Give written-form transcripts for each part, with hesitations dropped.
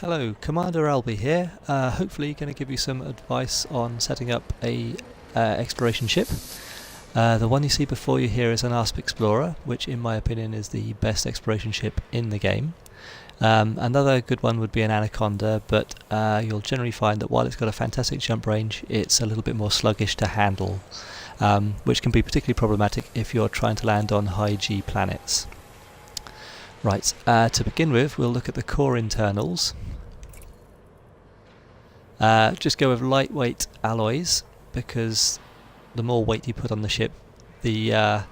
Hello, Commander Albie here. Hopefully going to give you some advice on setting up a exploration ship. The one you see before you here is an ASP Explorer, which in my opinion is the best exploration ship in the game. Another good one would be an Anaconda, but you'll generally find that while it's got a fantastic jump range, it's a little bit more sluggish to handle, which can be particularly problematic if you're trying to land on high G planets. Right, to begin with, we'll look at the core internals. Just go with lightweight alloys, because the more weight you put on the ship, the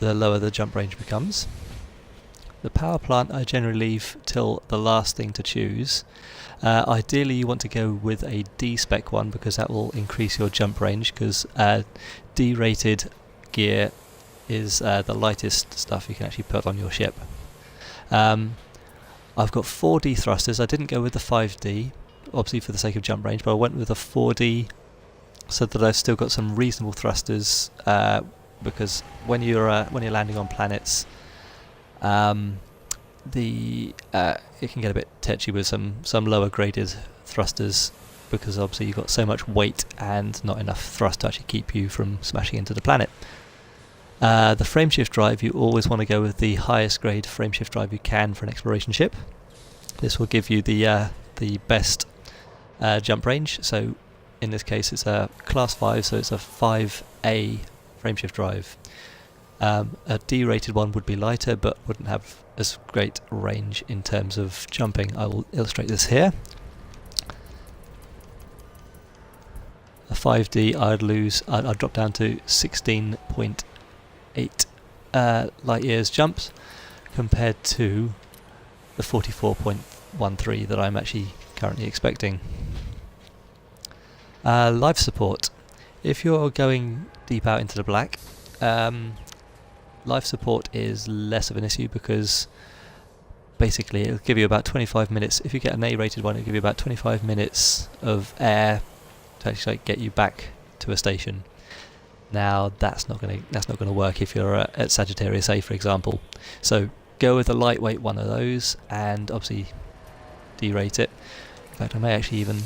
lower the jump range becomes. The power plant I generally leave till the last thing to choose. Ideally you want to go with a D-spec one, because that will increase your jump range, because D-rated gear is the lightest stuff you can actually put on your ship. I've got 4D thrusters. I didn't go with the 5D, obviously for the sake of jump range, but I went with a 4D so that I've still got some reasonable thrusters, because when you're landing on planets, it can get a bit tetchy with some lower graded thrusters, because obviously you've got so much weight and not enough thrust to actually keep you from smashing into the planet. The frameshift drive, you always want to go with the highest grade frameshift drive you can for an exploration ship. This will give you the best jump range. So in this case it's a class 5, so it's a 5A frameshift drive. A D-rated one would be lighter but wouldn't have as great range in terms of jumping. I will illustrate this here. A 5D I'd drop down to 16.8 light years jumps compared to the 44.13 that I'm actually currently expecting. Life support. If you're going deep out into the black, life support is less of an issue, because basically it'll give you about 25 minutes. If you get an A-rated one, it'll give you about 25 minutes of air to actually get you back to a station. Now that's not going to work if you're at Sagittarius A, for example. So go with a lightweight one of those, and obviously derate it. In fact, I may actually even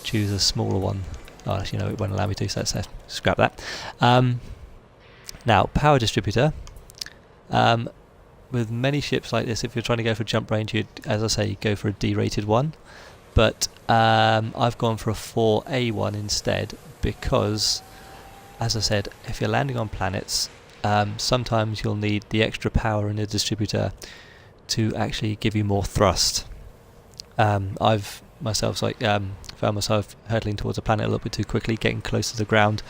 choose a smaller one. Oh, actually, no, it won't allow me to, so let's scrap that. Now, power distributor. With many ships like this, if you're trying to go for jump range, you'd, as I say, go for a D-rated one. But I've gone for a 4A one instead, because, as I said, if you're landing on planets, sometimes you'll need the extra power in the distributor to actually give you more thrust. I've myself found myself hurtling towards a planet a little bit too quickly, getting close to the ground,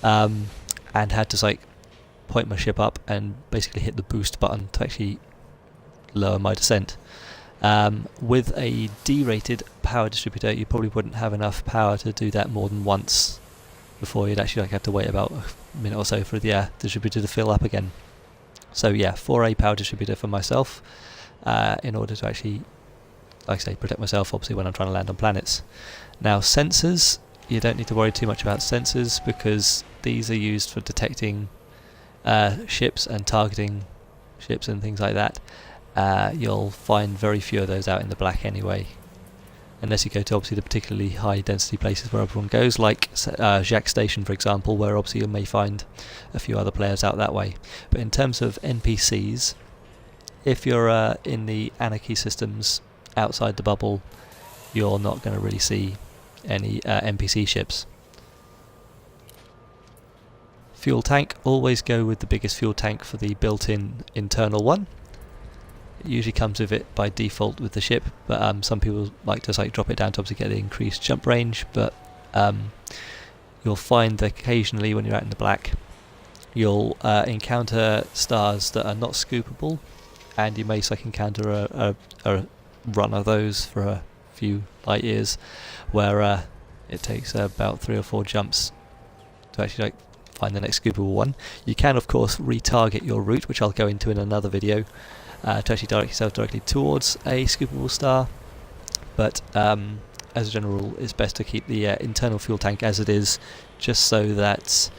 and had to point my ship up and basically hit the boost button to actually lower my descent. With a D-rated power distributor, you probably wouldn't have enough power to do that more than once before you'd actually have to wait about a minute or so for the distributor to fill up again. So yeah, 4A power distributor for myself, in order to actually, like I say, protect myself obviously when I'm trying to land on planets. Now sensors, you don't need to worry too much about sensors, because these are used for detecting ships and targeting ships and things like that. You'll find very few of those out in the black anyway, unless you go to obviously the particularly high density places where everyone goes, like Jacques Station for example, where obviously you may find a few other players out that way. But in terms of NPCs, if you're in the Anarchy systems outside the bubble, you're not going to really see any NPC ships. Fuel tank, always go with the biggest fuel tank for the built-in internal one. It usually comes with it by default with the ship, but some people like to drop it down to obviously get the increased jump range. But you'll find that occasionally when you're out in the black, you'll encounter stars that are not scoopable, and you may encounter a run of those for a few light years, where it takes about 3 or 4 jumps to actually find the next scoopable one. You can of course retarget your route, which I'll go into in another video, to actually direct yourself directly towards a scoopable star, but as a general rule it's best to keep the internal fuel tank as it is, just so that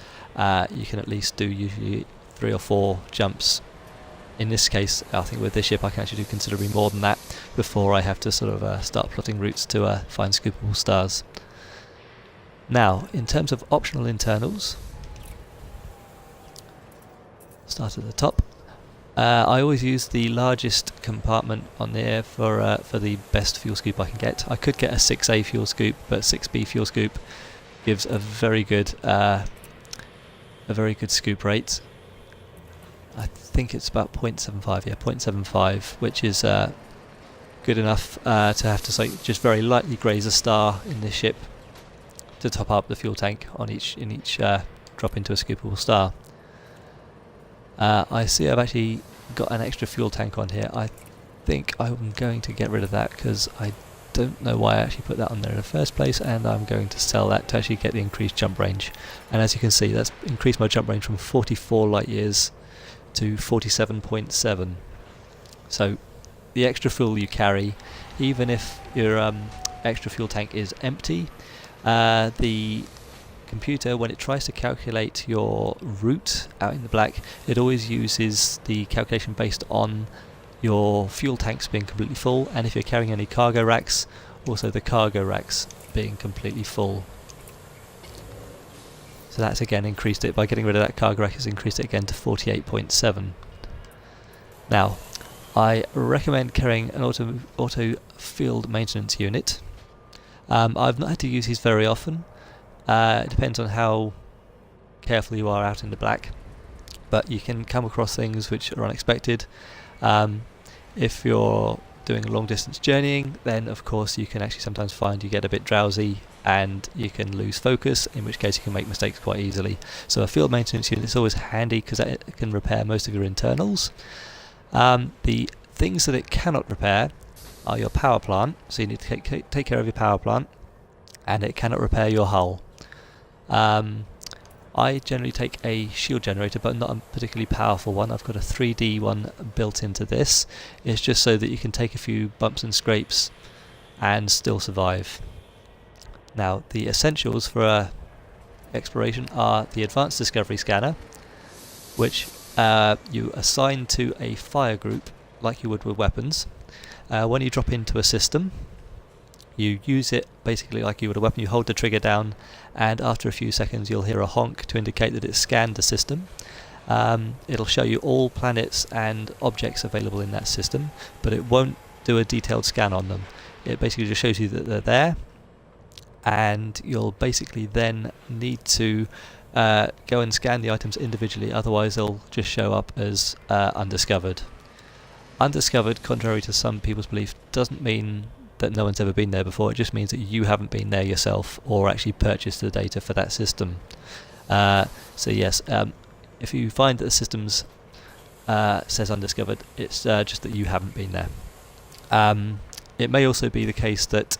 you can at least do usually 3 or 4 jumps In this case, I think with this ship I can actually do considerably more than that, before I have to sort of start plotting routes to find scoopable stars. Now, in terms of optional internals, start at the top. I always use the largest compartment on there for the best fuel scoop I can get. I could get a 6A fuel scoop, but 6B fuel scoop gives a very good scoop rate. I think it's about 0.75, yeah, 0.75, which is good enough to have to just very lightly graze a star in this ship to top up the fuel tank on each drop into a scoopable star. I see I've actually got an extra fuel tank on here. I think I'm going to get rid of that because I don't know why I actually put that on there in the first place, and I'm going to sell that to actually get the increased jump range. And as you can see, that's increased my jump range from 44 light years to 47.7. So the extra fuel you carry, even if your extra fuel tank is empty, the computer, when it tries to calculate your route out in the black, it always uses the calculation based on your fuel tanks being completely full, and if you're carrying any cargo racks, also the cargo racks being completely full. So that's again increased it, by getting rid of that cargo rack, has increased it again to 48.7. Now, I recommend carrying an auto field maintenance unit. I've not had to use these very often. It depends on how careful you are out in the black, but you can come across things which are unexpected. If you're doing a long distance journeying, then of course you can actually sometimes find you get a bit drowsy and you can lose focus, in which case you can make mistakes quite easily. So a field maintenance unit is always handy because it can repair most of your internals. The things that it cannot repair are your power plant, so you need to take care of your power plant, and it cannot repair your hull. I generally take a shield generator, but not a particularly powerful one. I've got a 3D one built into this. It's just so that you can take a few bumps and scrapes and still survive. Now, the essentials for exploration are the Advanced Discovery Scanner, which you assign to a fire group like you would with weapons. When you drop into a system, you use it basically like you would a weapon. You hold the trigger down, and after a few seconds you'll hear a honk to indicate that it's scanned the system. It'll show you all planets and objects available in that system, but it won't do a detailed scan on them. It basically just shows you that they're there, and you'll basically then need to go and scan the items individually, otherwise they'll just show up as undiscovered. Undiscovered, contrary to some people's belief, doesn't mean that no one's ever been there before. It just means that you haven't been there yourself or actually purchased the data for that system. So yes, if you find that the system's says undiscovered, it's just that you haven't been there. It may also be the case that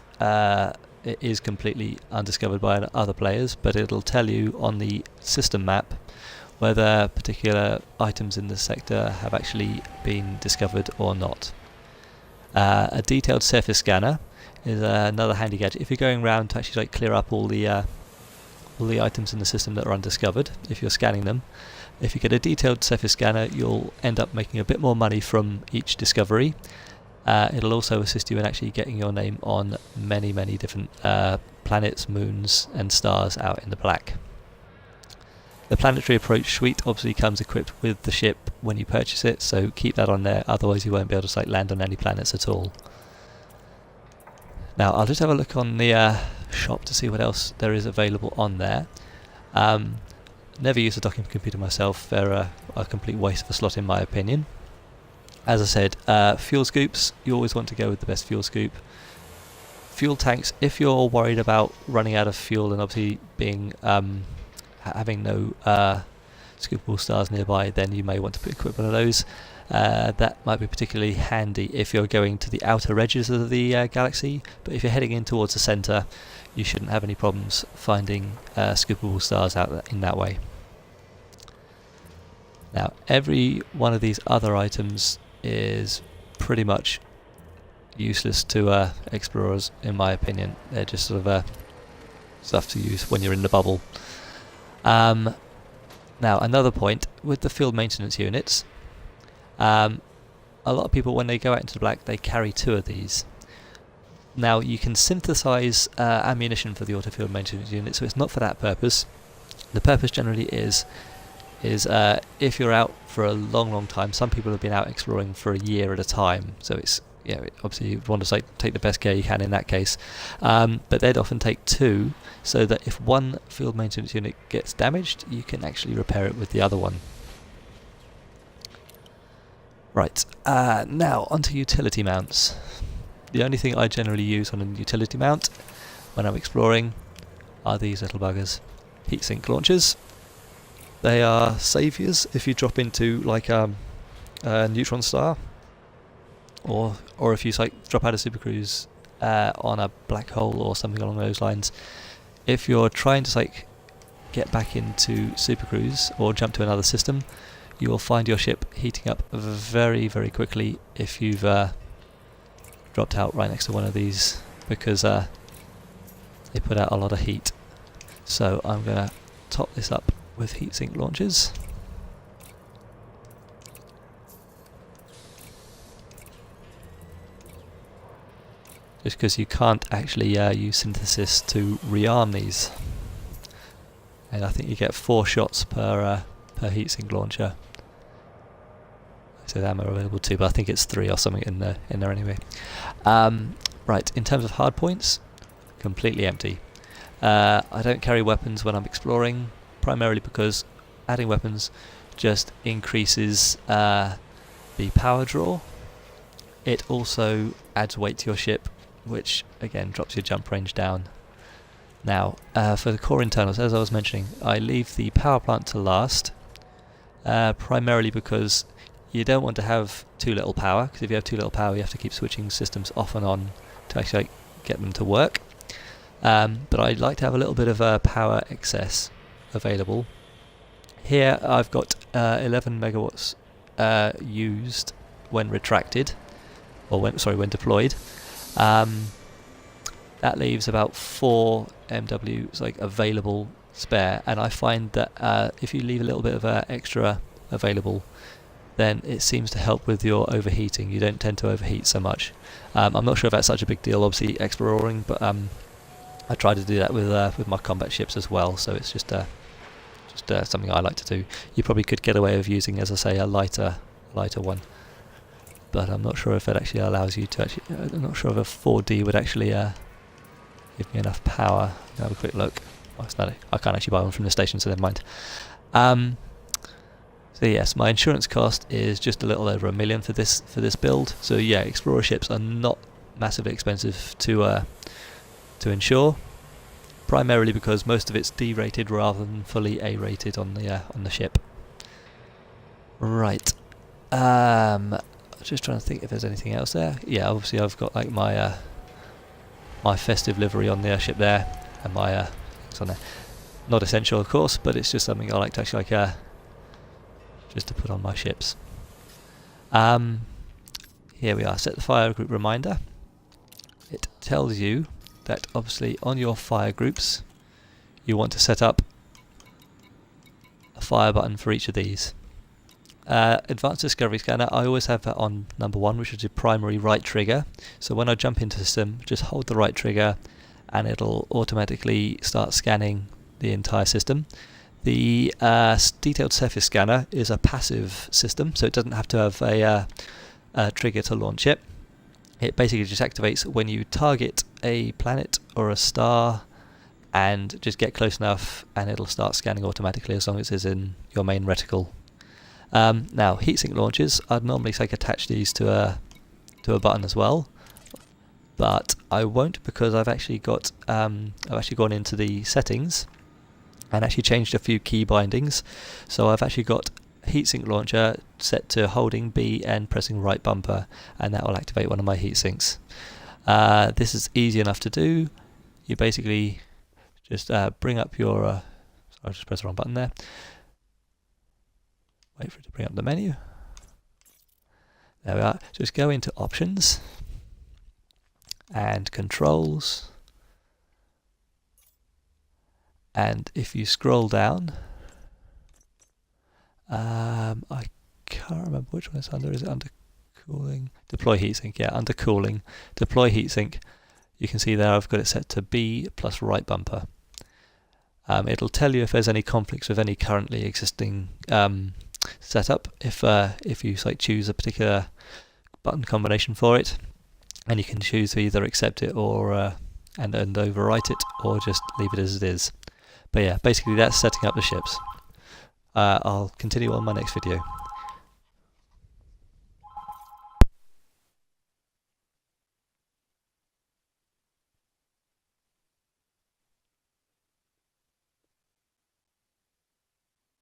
it is completely undiscovered by other players, but it'll tell you on the system map whether particular items in the sector have actually been discovered or not. A detailed surface scanner is another handy gadget if you're going around to actually clear up all the items in the system that are undiscovered. If you're scanning them, if you get a detailed surface scanner, you'll end up making a bit more money from each discovery. It'll also assist you in actually getting your name on many different planets, moons and stars out in the black. The Planetary Approach Suite obviously comes equipped with the ship when you purchase it, so keep that on there, otherwise you won't be able to land on any planets at all. Now I'll just have a look on the shop to see what else there is available on there. Never used a docking computer myself, they're a complete waste of a slot in my opinion. As I said, fuel scoops, you always want to go with the best fuel scoop. Fuel tanks, if you're worried about running out of fuel and obviously being having no scoopable stars nearby, then you may want to equip one of those. That might be particularly handy if you're going to the outer edges of the galaxy, but if you're heading in towards the centre, you shouldn't have any problems finding scoopable stars out in that way. Now, every one of these other items is pretty much useless to explorers, in my opinion. They're just sort of stuff to use when you're in the bubble. Now, another point with the field maintenance units, I a lot of people, when they go out into the black, they carry 2 of these. Now you can synthesize ammunition for the autofield maintenance unit, so it's not for that purpose. The purpose generally is if you're out for a long time. Some people have been out exploring for a year at a time, so it's obviously you want to take the best care you can in that case. But they'd often take 2, so that if one field maintenance unit gets damaged, you can actually repair it with the other one. Right, now onto utility mounts. The only thing I generally use on a utility mount when I'm exploring are these little buggers, heatsink launchers. They are saviours if you drop into like a neutron star, or if you drop out of supercruise on a black hole or something along those lines. If you're trying to get back into supercruise or jump to another system, you will find your ship heating up very, very quickly if you've dropped out right next to one of these, because they put out a lot of heat. So I'm going to top this up with heatsink launchers. Just because you can't actually use synthesis to rearm these. And I think you get 4 shots per heatsink launcher. So ammo available too, but I think it's 3 or something in there anyway. Right, in terms of hard points, completely empty. I don't carry weapons when I'm exploring, primarily because adding weapons just increases the power draw. It also adds weight to your ship, which again drops your jump range down. Now, for the core internals, as I was mentioning, I leave the power plant to last, primarily because you don't want to have too little power, because if you have too little power you have to keep switching systems off and on to actually get them to work. But I'd like to have a little bit of power excess available. Here I've got 11 megawatts used when retracted, or when deployed. That leaves about 4 MW available spare, and I find that if you leave a little bit of extra available, then it seems to help with your overheating. You don't tend to overheat so much. I'm not sure if that's such a big deal, obviously exploring, but I try to do that with my combat ships as well. So it's just something I like to do. You probably could get away with using, as I say, a lighter one, but I'm not sure if it actually allows you to actually. I'm not sure if a 4D would actually give me enough power. Have a quick look. Oh, it's not. I can't actually buy one from the station, so never mind. So yes, my insurance cost is just a little over $1 million for this build. So yeah, explorer ships are not massively expensive to insure, primarily because most of it's D-rated rather than fully A-rated on the ship. Right. Just trying to think if there's anything else there. Yeah, obviously I've got like my festive livery on the ship there, and my it's on there. Not essential, of course, but it's just something I like to actually just to put on my ships. Here we are. Set the fire group reminder. It tells you that obviously on your fire groups you want to set up a fire button for each of these. Advanced Discovery Scanner, I always have that on number 1, which is the primary right trigger. So when I jump into the system, just hold the right trigger and it'll automatically start scanning the entire system. The Detailed Surface Scanner is a passive system, so it doesn't have to have a trigger to launch it. It basically just activates when you target a planet or a star and just get close enough, and it'll start scanning automatically as long as it's in your main reticle. Now, heatsink launchers, I'd normally attach these to a button as well, but I won't, because I've actually gone into the settings and actually changed a few key bindings. So I've actually got heatsink launcher set to holding B and pressing right bumper, and that will activate one of my heatsinks. This is easy enough to do. You basically just bring up your sorry, I just pressed the wrong button there. Wait for it to bring up the menu. There we are. Just go into options and controls, and if you scroll down, I can't remember which one it's under. Is it under cooling, deploy heatsink. Yeah, under cooling, deploy heatsink. You can see there I've got it set to B plus right bumper. It'll tell you if there's any conflicts with any currently existing setup. If you choose a particular button combination for it, and you can choose to either accept it or and overwrite it, or just leave it as it is. But yeah, basically that's setting up the ships. I'll continue on my next video.